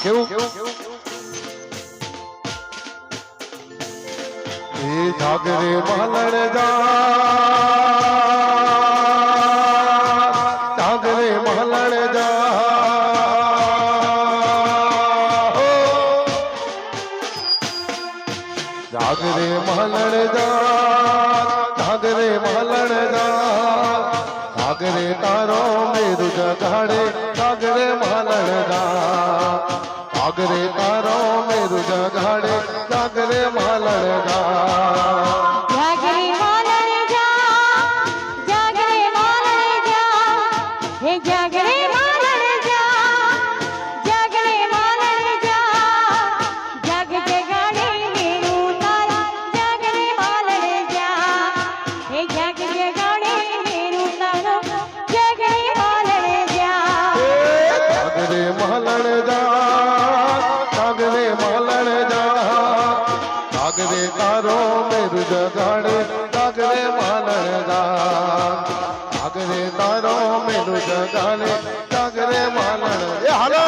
કેવું એ જાગરે મહલણ જા જાગરે મહલણ જા જાગરે મહલણ જા જાગરે મહલણ જા જાગરે તારો મેરુ જગાડે જાગરે મહલણ જા જાગરે તારો મેરુ જગાડે જાગરે મહલણ જા જાગરે મહલણ જા જાગરે મહલણ જા હે જાગરે મહલણ જા જાગરે મહલણ જા જગ જગાડે મેરું તારા જાગરે મહલણ જા હે જગ જગાડે મેરું તારા જાગરે મહલણ જા જાગરે મહલણ જા જાગરે મહલણ જા જાગરે તારો મેરુ જગાડે જાગરે મહલણ જા જાગરે તારો મેરુ જગાડે જાગરે મહલણ એ હાલો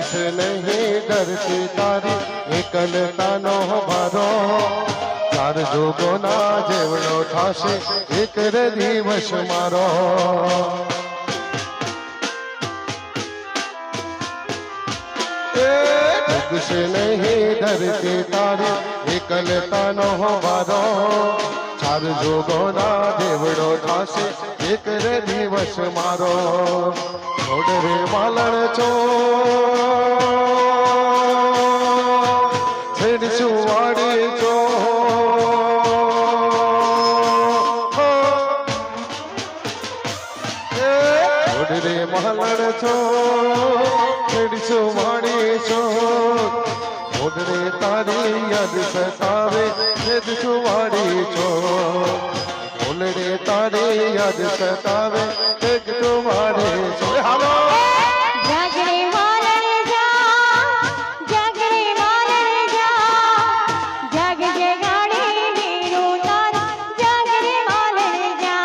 से नहीं डरती तारी एकलता नो भारो चार जोगो ना जेवड़ो ठासे एक रे दिवस मारो दुख से नहीं डरती तारी एकलता नो भारो चार जोगो ना जेवड़ो ठासे एक रे दिवस मारो छोड़ रे मालण चो छेड़ चुवाड़ी चो छोड़ रे मालण चो छेड़ चुवाड़ी चो छोड़ रे तारी याद सतावे छेड़ चुवाड़ी चो छोड़ रे तारी याद सतावे छेड़ चुवाड़ी चो हालो જાગરે મહલણ જા જાગરે મહલણ જા જગ જગાડે મેરું તારા જાગરે મહલણ જા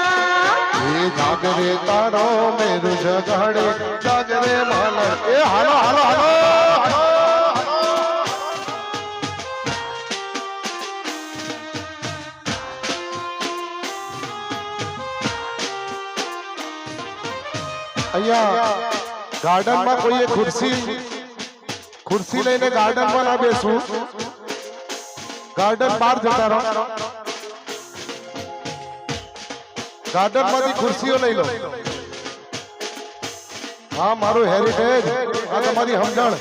એ જાગરે તારો મેરુ જગાડે જાગરે મહલણ એ હાલો હાલો હાલો અહીંયા ગાર્ડનમાં કોઈએ ખુરશી લઈને ગાર્ડનમાં ના બેસવું ગાર્ડન બહાર જતા રહો ગાર્ડનમાંથી ખુરશીઓ લઈ લો હા મારું હેરિટેજ આ તમારી સમજણ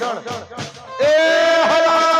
એ હલા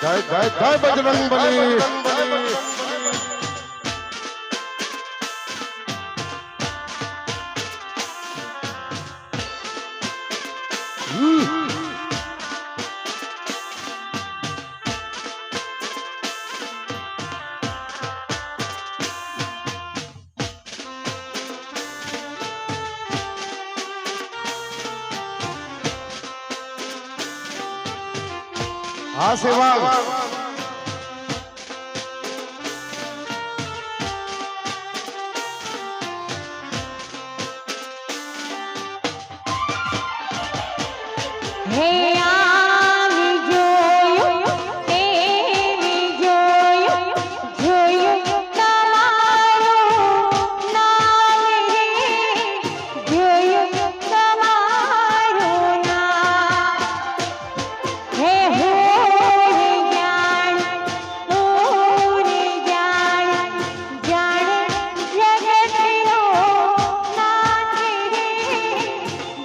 જય જય જય બજરંગ બલી. હા સેવા હે આવી જોયું તેવી જોયું જોયું તમારું નામ રે જોયું તમારું નામ હે જાણ જગતનો નાથ રે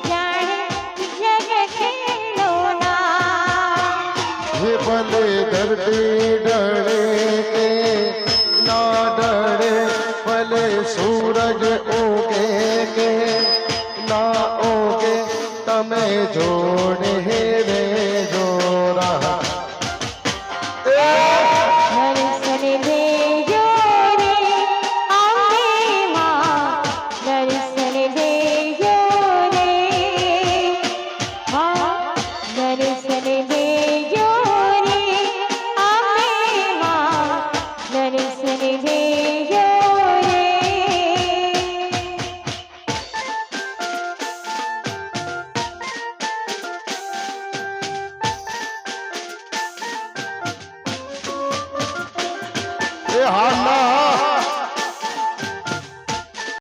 જાણ જગતનો નાથ હે ભલે ધરતી ડળે કે ના ડળે, ભલે સૂરજ ઉગે કે ના ઉગે, તમે જોડે રે જોરા. દર્શન દેજો રે અંબે માં દર્શન દેજો રે હા દર્શન દેજો રે અંબે માં દર્શન દેજો રે એ હાલના